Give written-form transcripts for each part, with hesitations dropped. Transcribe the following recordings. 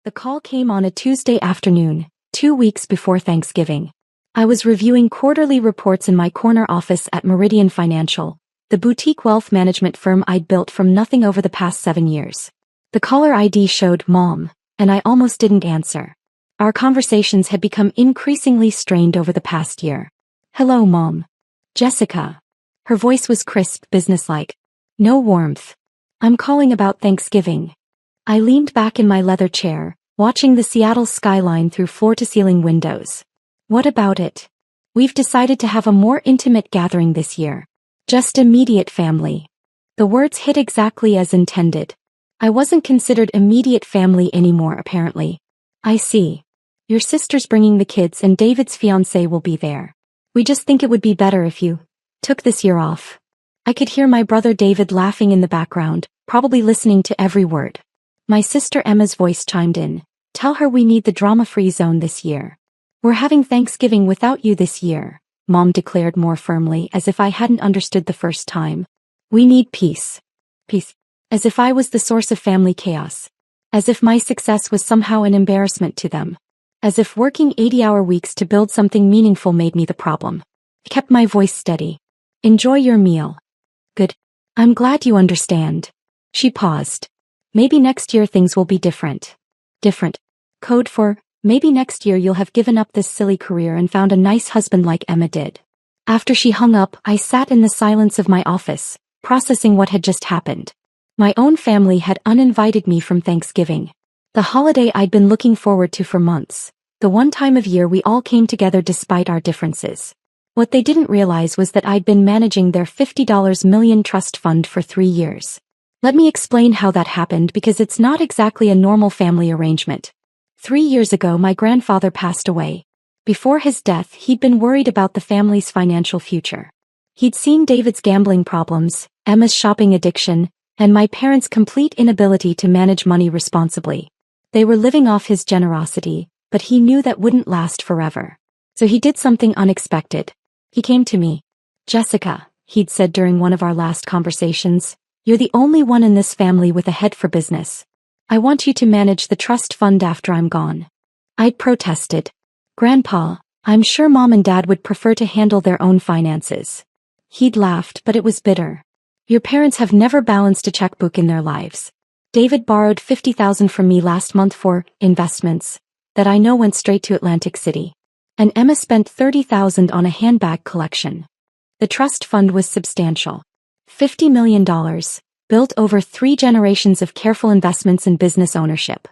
The call came on a Tuesday afternoon, 2 weeks before Thanksgiving. I was reviewing quarterly reports in my corner office at Meridian Financial, the boutique wealth management firm I'd built from nothing over the past 7 years. The caller ID showed Mom, and I almost didn't answer. Our conversations had become increasingly strained over the past year. "Hello, Mom." "Jessica." Her voice was crisp, businesslike. No warmth. "I'm calling about Thanksgiving." I leaned back in my leather chair, watching the Seattle skyline through floor-to-ceiling windows. "What about it?" "We've decided to have a more intimate gathering this year. Just immediate family." The words hit exactly as intended. I wasn't considered immediate family anymore, apparently. "I see. Your sister's bringing the kids and David's fiancé will be there. We just think it would be better if you took this year off." I could hear my brother David laughing in the background, probably listening to every word. My sister Emma's voice chimed in. "Tell her we need the drama-free zone this year." "We're having Thanksgiving without you this year," Mom declared more firmly, as if I hadn't understood the first time. "We need peace." Peace. As if I was the source of family chaos. As if my success was somehow an embarrassment to them. As if working 80-hour weeks to build something meaningful made me the problem. I kept my voice steady. "Enjoy your meal." "Good. I'm glad you understand." She paused. "Maybe next year things will be different." Different. Code for, maybe next year you'll have given up this silly career and found a nice husband like Emma did. After she hung up, I sat in the silence of my office, processing what had just happened. My own family had uninvited me from Thanksgiving. The holiday I'd been looking forward to for months. The one time of year we all came together despite our differences. What they didn't realize was that I'd been managing their $50 million trust fund for 3 years. Let me explain how that happened, because it's not exactly a normal family arrangement. 3 years ago my grandfather passed away. Before his death he'd been worried about the family's financial future. He'd seen David's gambling problems, Emma's shopping addiction, and my parents' complete inability to manage money responsibly. They were living off his generosity, but he knew that wouldn't last forever. So he did something unexpected. He came to me. "Jessica," he'd said during one of our last conversations, "you're the only one in this family with a head for business. I want you to manage the trust fund after I'm gone." I'd protested. "Grandpa, I'm sure Mom and Dad would prefer to handle their own finances." He'd laughed, but it was bitter. "Your parents have never balanced a checkbook in their lives. David borrowed $50,000 from me last month for investments that I know went straight to Atlantic City. And Emma spent $30,000 on a handbag collection." The trust fund was substantial. $50 million, built over 3 generations of careful investments and business ownership.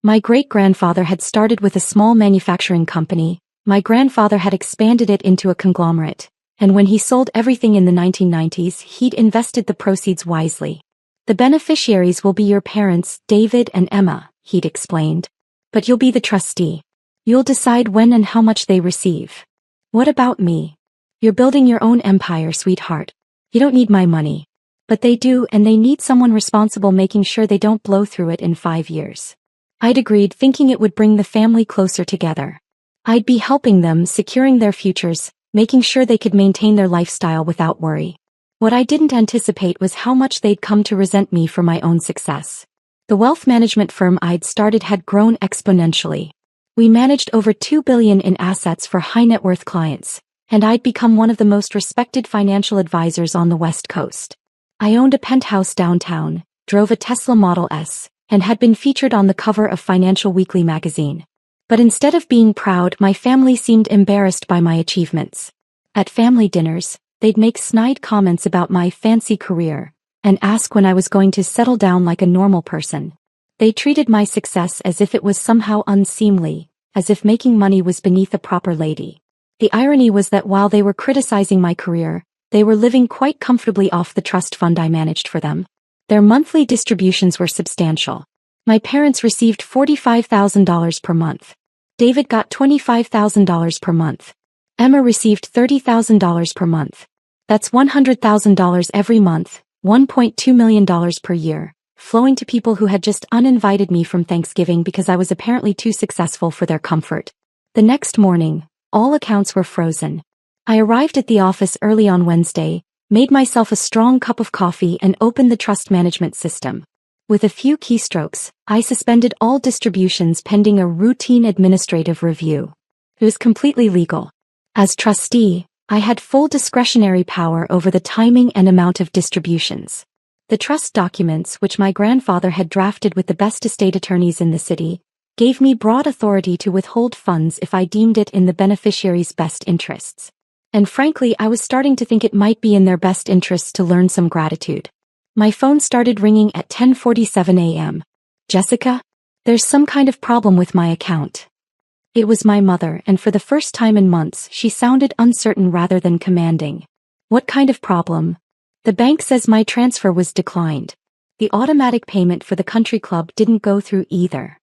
My great-grandfather had started with a small manufacturing company, my grandfather had expanded it into a conglomerate, and when he sold everything in the 1990s he'd invested the proceeds wisely. "The beneficiaries will be your parents, David and Emma," he'd explained. "But you'll be the trustee. You'll decide when and how much they receive." "What about me?" "You're building your own empire, sweetheart. You don't need my money. But they do, and they need someone responsible making sure they don't blow through it in 5 years." I'd agreed, thinking it would bring the family closer together. I'd be helping them, securing their futures, making sure they could maintain their lifestyle without worry. What I didn't anticipate was how much they'd come to resent me for my own success. The wealth management firm I'd started had grown exponentially. We managed over $2 billion in assets for high-net-worth clients, and I'd become one of the most respected financial advisors on the West Coast. I owned a penthouse downtown, drove a Tesla Model S, and had been featured on the cover of Financial Weekly magazine. But instead of being proud, my family seemed embarrassed by my achievements. At family dinners, they'd make snide comments about my fancy career, and ask when I was going to settle down like a normal person. They treated my success as if it was somehow unseemly, as if making money was beneath a proper lady. The irony was that while they were criticizing my career, they were living quite comfortably off the trust fund I managed for them. Their monthly distributions were substantial. My parents received $45,000 per month. David got $25,000 per month. Emma received $30,000 per month. That's $100,000 every month, $1.2 million per year, flowing to people who had just uninvited me from Thanksgiving because I was apparently too successful for their comfort. The next morning, all accounts were frozen. I arrived at the office early on Wednesday, made myself a strong cup of coffee and opened the trust management system. With a few keystrokes, I suspended all distributions pending a routine administrative review. It was completely legal. As trustee, I had full discretionary power over the timing and amount of distributions. The trust documents, which my grandfather had drafted with the best estate attorneys in the city, gave me broad authority to withhold funds if I deemed it in the beneficiary's best interests. And frankly, I was starting to think it might be in their best interests to learn some gratitude. My phone started ringing at 10:47 a.m. Jessica? There's some kind of problem with my account. It was my mother, and for the first time in months, she sounded uncertain rather than commanding. What kind of problem? The bank says my transfer was declined. The automatic payment for the country club didn't go through either.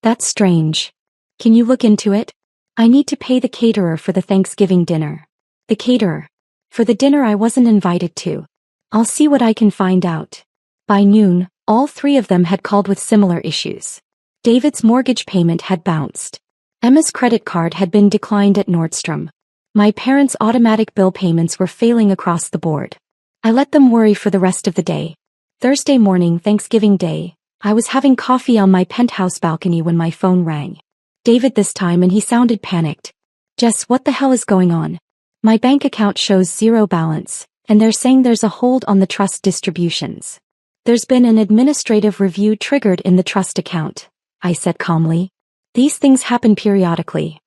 That's strange. Can you look into it? I need to pay the caterer for the Thanksgiving dinner. The caterer? For the dinner I wasn't invited to. I'll see what I can find out. By noon, all three of them had called with similar issues. David's mortgage payment had bounced. Emma's credit card had been declined at Nordstrom. My parents' automatic bill payments were failing across the board. I let them worry for the rest of the day. Thursday morning, Thanksgiving Day, I was having coffee on my penthouse balcony when my phone rang. David this time, and he sounded panicked. Jess, what the hell is going on? My bank account shows zero balance, and they're saying there's a hold on the trust distributions. There's been an administrative review triggered in the trust account, I said calmly. These things happen periodically.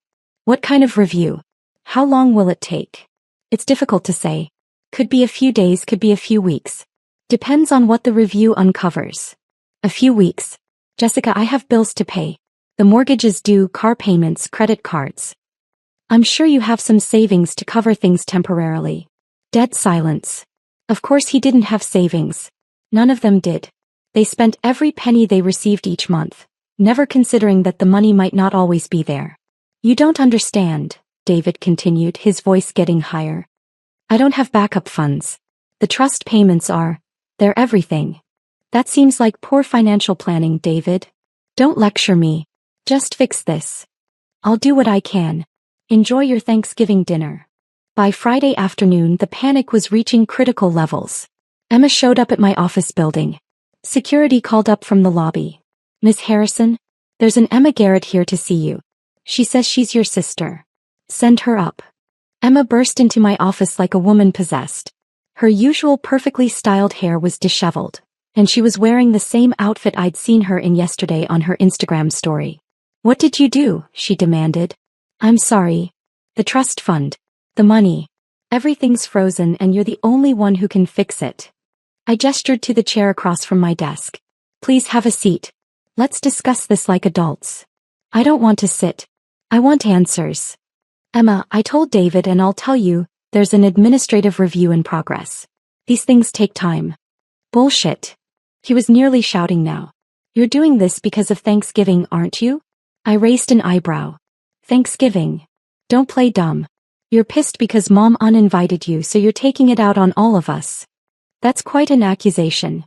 What kind of review? How long will it take? It's difficult to say. Could be a few days, could be a few weeks. Depends on what the review uncovers. A few weeks. Jessica, I have bills to pay. The mortgage is due, car payments, credit cards. I'm sure you have some savings to cover things temporarily. Dead silence. Of course he didn't have savings. None of them did. They spent every penny they received each month, never considering that the money might not always be there. You don't understand, David continued, his voice getting higher. I don't have backup funds. The trust payments they're everything. That seems like poor financial planning, David. Don't lecture me. Just fix this. I'll do what I can. Enjoy your Thanksgiving dinner. By Friday afternoon, the panic was reaching critical levels. Emma showed up at my office building. Security called up from the lobby. Miss Harrison, there's an Emma Garrett here to see you. She says she's your sister. Send her up. Emma burst into my office like a woman possessed. Her usual perfectly styled hair was disheveled, and she was wearing the same outfit I'd seen her in yesterday on her Instagram story. What did you do? She demanded. I'm sorry. The trust fund. The money. Everything's frozen and you're the only one who can fix it. I gestured to the chair across from my desk. Please have a seat. Let's discuss this like adults. I don't want to sit. I want answers. Emma, I told David, and I'll tell you, there's an administrative review in progress. These things take time. Bullshit. He was nearly shouting now. You're doing this because of Thanksgiving, aren't you? I raised an eyebrow. Thanksgiving. Don't play dumb. You're pissed because Mom uninvited you, so you're taking it out on all of us. That's quite an accusation.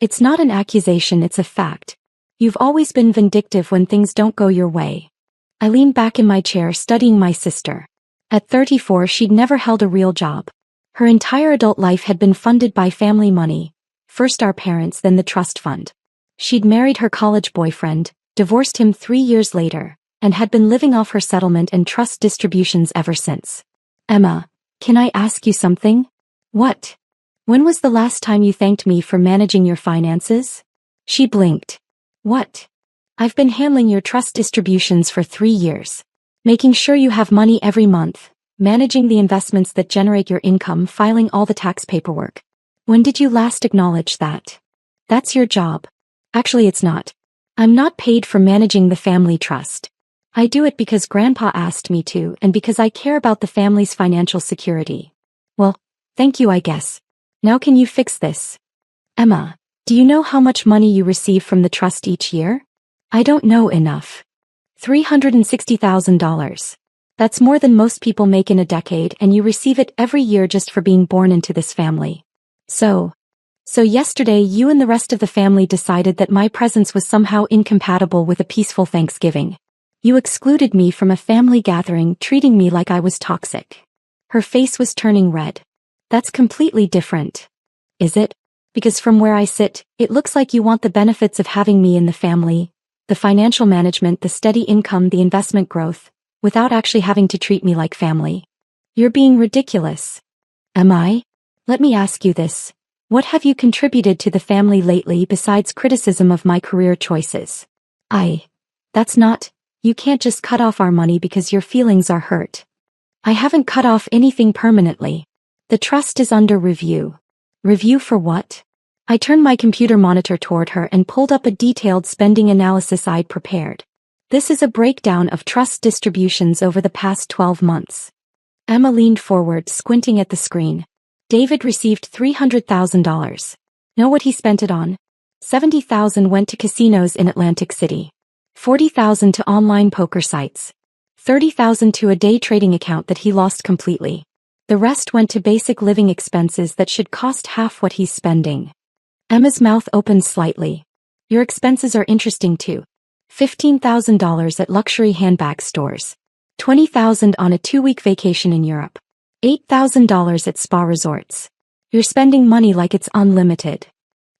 It's not an accusation, it's a fact. You've always been vindictive when things don't go your way. I leaned back in my chair studying my sister. At 34, she'd never held a real job. Her entire adult life had been funded by family money, first our parents, then the trust fund. She'd married her college boyfriend, divorced him 3 years later, and had been living off her settlement and trust distributions ever since. Emma, can I ask you something? What? When was the last time you thanked me for managing your finances? She blinked. What? I've been handling your trust distributions for 3 years. Making sure you have money every month, managing the investments that generate your income, filing all the tax paperwork. When did you last acknowledge that? That's your job. Actually, it's not. I'm not paid for managing the family trust. I do it because Grandpa asked me to and because I care about the family's financial security. Well, thank you, I guess. Now can you fix this? Emma, do you know how much money you receive from the trust each year? I don't know enough. $360,000. That's more than most people make in a decade, and you receive it every year just for being born into this family. So yesterday you and the rest of the family decided that my presence was somehow incompatible with a peaceful Thanksgiving. You excluded me from a family gathering, treating me like I was toxic. Her face was turning red. That's completely different. Is it? Because from where I sit, it looks like you want the benefits of having me in the family, the financial management, the steady income, the investment growth, without actually having to treat me like family. You're being ridiculous. Am I? Let me ask you this. What have you contributed to the family lately besides criticism of my career choices? That's not, you can't just cut off our money because your feelings are hurt. I haven't cut off anything permanently. The trust is under review. Review for what? I turned my computer monitor toward her and pulled up a detailed spending analysis I'd prepared. This is a breakdown of trust distributions over the past 12 months. Emma leaned forward, squinting at the screen. David received $300,000. Know what he spent it on? $70,000 went to casinos in Atlantic City. $40,000 to online poker sites. $30,000 to a day trading account that he lost completely. The rest went to basic living expenses that should cost half what he's spending. Emma's mouth opened slightly. Your expenses are interesting too. $15,000 at luxury handbag stores. $20,000 on a 2-week vacation in Europe. $8,000 at spa resorts. You're spending money like it's unlimited.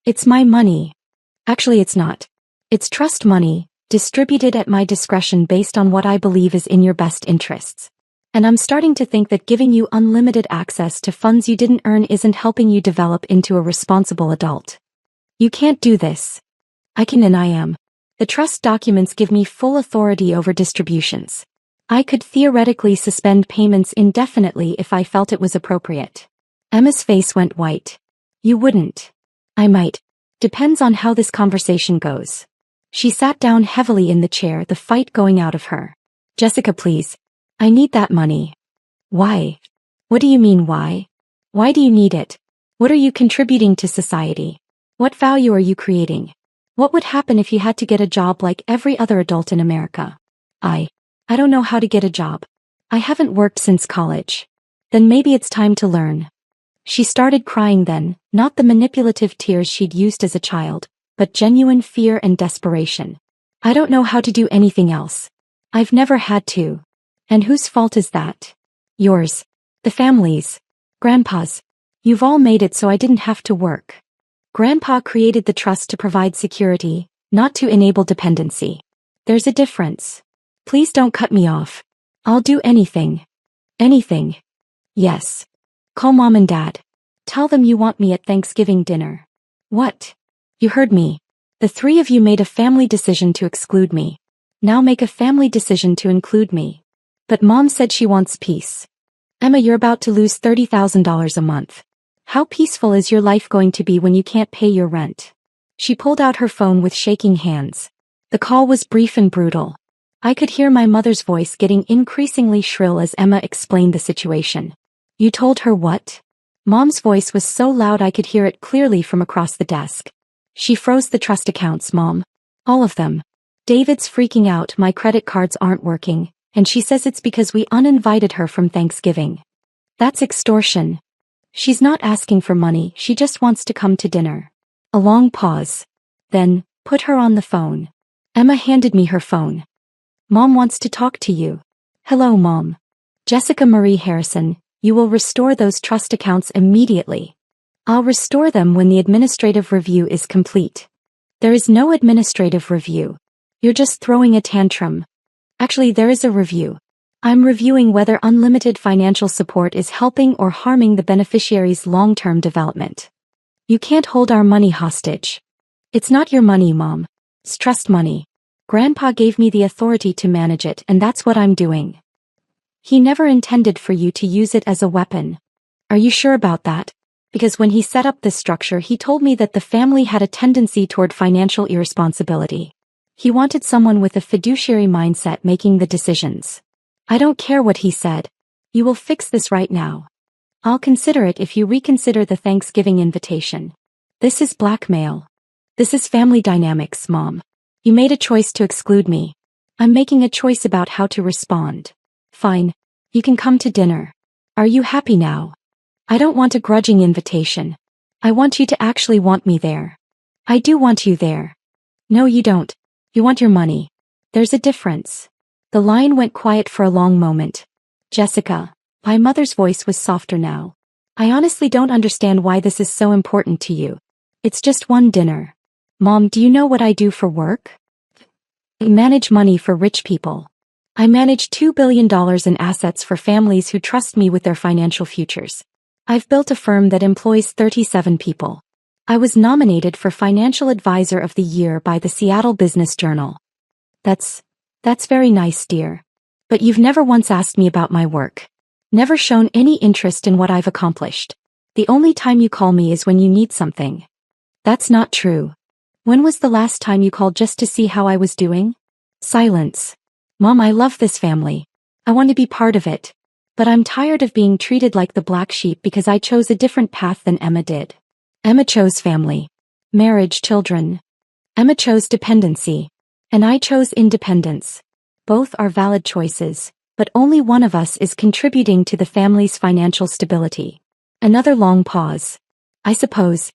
It's my money. Actually, it's not. It's trust money, distributed at my discretion based on what I believe is in your best interests. And I'm starting to think that giving you unlimited access to funds you didn't earn isn't helping you develop into a responsible adult. You can't do this. I can and I am. The trust documents give me full authority over distributions. I could theoretically suspend payments indefinitely if I felt it was appropriate. Emma's face went white. You wouldn't. I might. Depends on how this conversation goes. She sat down heavily in the chair, the fight going out of her. Jessica, please. I need that money. Why? What do you mean why? Why do you need it? What are you contributing to society? What value are you creating? What would happen if you had to get a job like every other adult in America? I don't know how to get a job. I haven't worked since college. Then maybe it's time to learn. She started crying then, not the manipulative tears she'd used as a child, but genuine fear and desperation. I don't know how to do anything else. I've never had to. And whose fault is that? Yours. The family's. Grandpa's. You've all made it so I didn't have to work. Grandpa created the trust to provide security, not to enable dependency. There's a difference. Please don't cut me off. I'll do anything. Anything. Yes. Call Mom and Dad. Tell them you want me at Thanksgiving dinner. What? You heard me. The 3 of you made a family decision to exclude me. Now make a family decision to include me. But Mom said she wants peace. Emma, you're about to lose $30,000 a month. How peaceful is your life going to be when you can't pay your rent? She pulled out her phone with shaking hands. The call was brief and brutal. I could hear my mother's voice getting increasingly shrill as Emma explained the situation. You told her what? Mom's voice was so loud I could hear it clearly from across the desk. She froze the trust accounts, Mom. All of them. David's freaking out, my credit cards aren't working, and she says it's because we uninvited her from Thanksgiving. That's extortion. She's not asking for money, she just wants to come to dinner. A long pause. Then, put her on the phone. Emma handed me her phone. Mom wants to talk to you. Hello, Mom. Jessica Marie Harrison, you will restore those trust accounts immediately. I'll restore them when the administrative review is complete. There is no administrative review. You're just throwing a tantrum. Actually, there is a review. I'm reviewing whether unlimited financial support is helping or harming the beneficiary's long-term development. You can't hold our money hostage. It's not your money, Mom. It's trust money. Grandpa gave me the authority to manage it, and that's what I'm doing. He never intended for you to use it as a weapon. Are you sure about that? Because when he set up this structure, he told me that the family had a tendency toward financial irresponsibility. He wanted someone with a fiduciary mindset making the decisions. I don't care what he said. You will fix this right now. I'll consider it if you reconsider the Thanksgiving invitation. This is blackmail. This is family dynamics, Mom. You made a choice to exclude me. I'm making a choice about how to respond. Fine. You can come to dinner. Are you happy now? I don't want a grudging invitation. I want you to actually want me there. I do want you there. No, you don't. You want your money. There's a difference. The line went quiet for a long moment. Jessica, my mother's voice was softer now. I honestly don't understand why this is so important to you. It's just one dinner. Mom, do you know what I do for work? I manage money for rich people. I manage $2 billion in assets for families who trust me with their financial futures. I've built a firm that employs 37 people. I was nominated for Financial Advisor of the Year by the Seattle Business Journal. That's very nice, dear. But you've never once asked me about my work. Never shown any interest in what I've accomplished. The only time you call me is when you need something. That's not true. When was the last time you called just to see how I was doing? Silence. Mom, I love this family. I want to be part of it. But I'm tired of being treated like the black sheep because I chose a different path than Emma did. Emma chose family, marriage, children. Emma chose dependency. And I chose independence. Both are valid choices, but only one of us is contributing to the family's financial stability. Another long pause. I suppose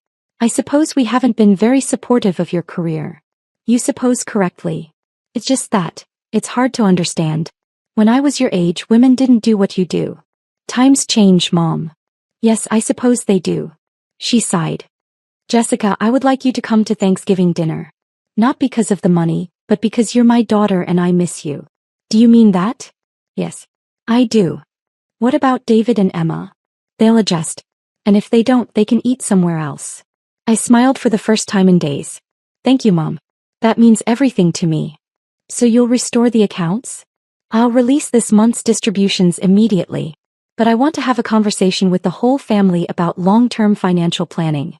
we haven't been very supportive of your career. You suppose correctly. It's just that, it's hard to understand. When I was your age, women didn't do what you do. Times change, Mom. Yes, I suppose they do. She sighed. Jessica, I would like you to come to Thanksgiving dinner. Not because of the money, but because you're my daughter and I miss you. Do you mean that? Yes. I do. What about David and Emma? They'll adjust. And if they don't, they can eat somewhere else. I smiled for the first time in days. Thank you, Mom. That means everything to me. So you'll restore the accounts? I'll release this month's distributions immediately. But I want to have a conversation with the whole family about long-term financial planning.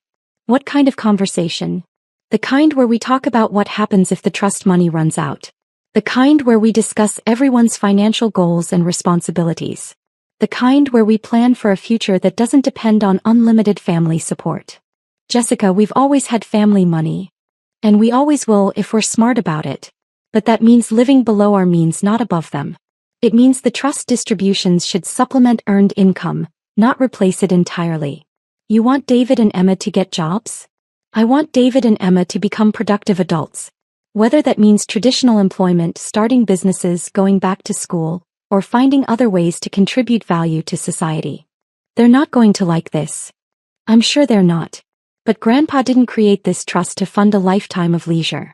What kind of conversation? The kind where we talk about what happens if the trust money runs out. The kind where we discuss everyone's financial goals and responsibilities. The kind where we plan for a future that doesn't depend on unlimited family support. Jessica, we've always had family money. And we always will if we're smart about it. But that means living below our means, not above them. It means the trust distributions should supplement earned income, not replace it entirely. You want David and Emma to get jobs? I want David and Emma to become productive adults. Whether that means traditional employment, starting businesses, going back to school, or finding other ways to contribute value to society. They're not going to like this. I'm sure they're not. But Grandpa didn't create this trust to fund a lifetime of leisure.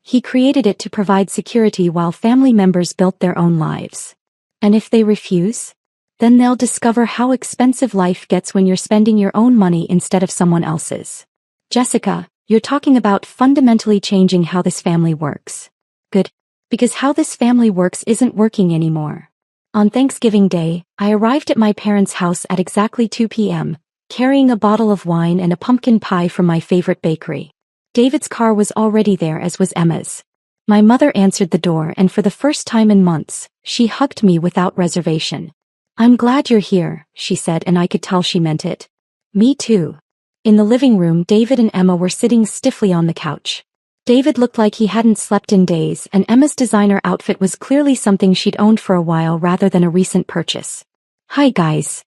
He created it to provide security while family members built their own lives. And if they refuse? Then they'll discover how expensive life gets when you're spending your own money instead of someone else's. Jessica, you're talking about fundamentally changing how this family works. Good. Because how this family works isn't working anymore. On Thanksgiving Day, I arrived at my parents' house at exactly 2 p.m., carrying a bottle of wine and a pumpkin pie from my favorite bakery. David's car was already there, as was Emma's. My mother answered the door, and for the first time in months, she hugged me without reservation. I'm glad you're here, she said, and I could tell she meant it. Me too. In the living room, David and Emma were sitting stiffly on the couch. David looked like he hadn't slept in days, and Emma's designer outfit was clearly something she'd owned for a while rather than a recent purchase. Hi, guys.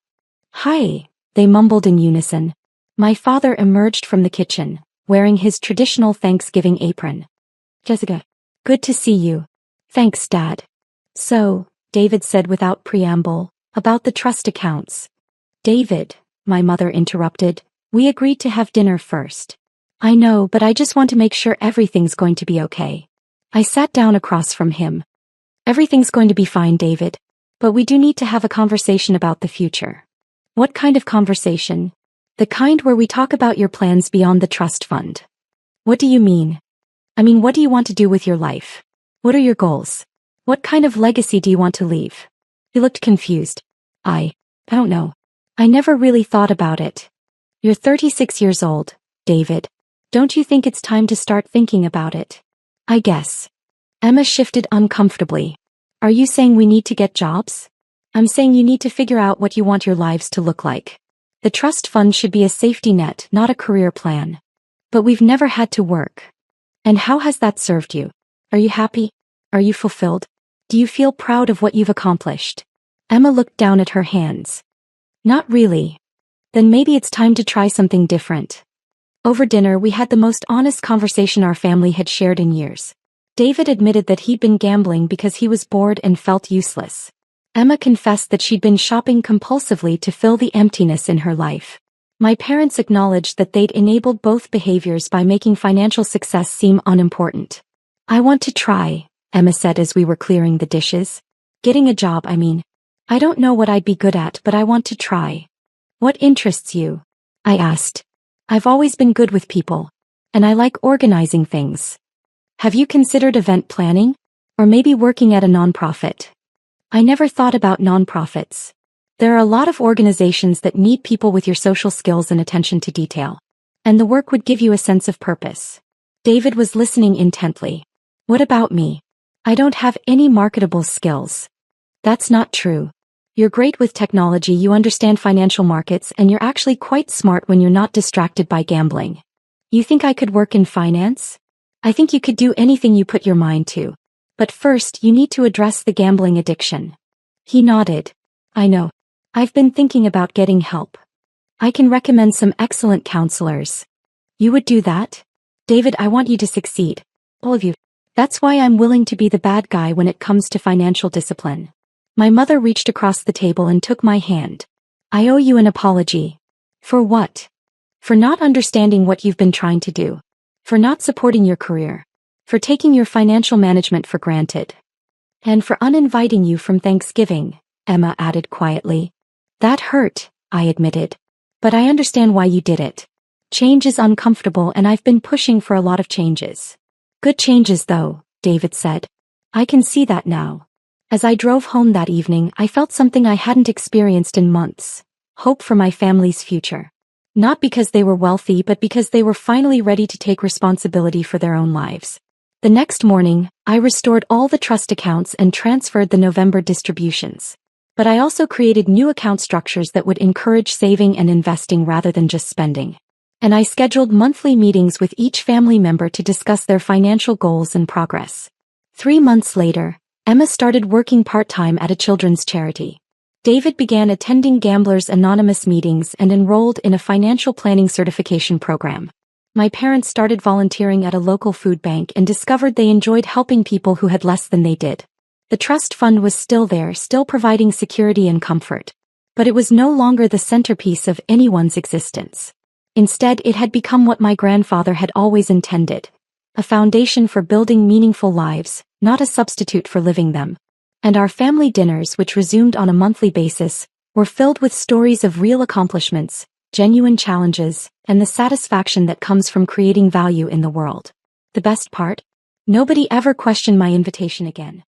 Hi, they mumbled in unison. My father emerged from the kitchen, wearing his traditional Thanksgiving apron. Jessica. Good to see you. Thanks, Dad. So, David said without preamble, about the trust accounts. David, my mother interrupted, we agreed to have dinner first. I know, but I just want to make sure everything's going to be okay. I sat down across from him. Everything's going to be fine, David. But we do need to have a conversation about the future. What kind of conversation? The kind where we talk about your plans beyond the trust fund. What do you mean? I mean, what do you want to do with your life? What are your goals? What kind of legacy do you want to leave? He looked confused. I don't know. I never really thought about it. You're 36 years old, David. Don't you think it's time to start thinking about it? I guess. Emma shifted uncomfortably. Are you saying we need to get jobs? I'm saying you need to figure out what you want your lives to look like. The trust fund should be a safety net, not a career plan. But we've never had to work. And how has that served you? Are you happy? Are you fulfilled? Do you feel proud of what you've accomplished? Emma looked down at her hands. Not really. Then maybe it's time to try something different. Over dinner, we had the most honest conversation our family had shared in years. David admitted that he'd been gambling because he was bored and felt useless. Emma confessed that she'd been shopping compulsively to fill the emptiness in her life. My parents acknowledged that they'd enabled both behaviors by making financial success seem unimportant. I want to try, Emma said as we were clearing the dishes. Getting a job, I mean. I don't know what I'd be good at, but I want to try. What interests you? I asked. I've always been good with people. And I like organizing things. Have you considered event planning? Or maybe working at a nonprofit? I never thought about nonprofits. There are a lot of organizations that need people with your social skills and attention to detail. And the work would give you a sense of purpose. David was listening intently. What about me? I don't have any marketable skills. That's not true. You're great with technology, you understand financial markets, and you're actually quite smart when you're not distracted by gambling. You think I could work in finance? I think you could do anything you put your mind to. But first, you need to address the gambling addiction. He nodded. I know. I've been thinking about getting help. I can recommend some excellent counselors. You would do that? David, I want you to succeed. All of you. That's why I'm willing to be the bad guy when it comes to financial discipline. My mother reached across the table and took my hand. I owe you an apology. For what? For not understanding what you've been trying to do. For not supporting your career. For taking your financial management for granted. And for uninviting you from Thanksgiving, Emma added quietly. That hurt, I admitted. But I understand why you did it. Change is uncomfortable and I've been pushing for a lot of changes. Good changes though, David said. I can see that now. As I drove home that evening, I felt something I hadn't experienced in months. Hope for my family's future. Not because they were wealthy, but because they were finally ready to take responsibility for their own lives. The next morning, I restored all the trust accounts and transferred the November distributions. But I also created new account structures that would encourage saving and investing rather than just spending. And I scheduled monthly meetings with each family member to discuss their financial goals and progress. 3 months later, Emma started working part-time at a children's charity. David began attending Gamblers Anonymous meetings and enrolled in a financial planning certification program. My parents started volunteering at a local food bank and discovered they enjoyed helping people who had less than they did. The trust fund was still there, still providing security and comfort. But it was no longer the centerpiece of anyone's existence. Instead, it had become what my grandfather had always intended. A foundation for building meaningful lives, not a substitute for living them. And our family dinners, which resumed on a monthly basis, were filled with stories of real accomplishments, genuine challenges, and the satisfaction that comes from creating value in the world. The best part? Nobody ever questioned my invitation again.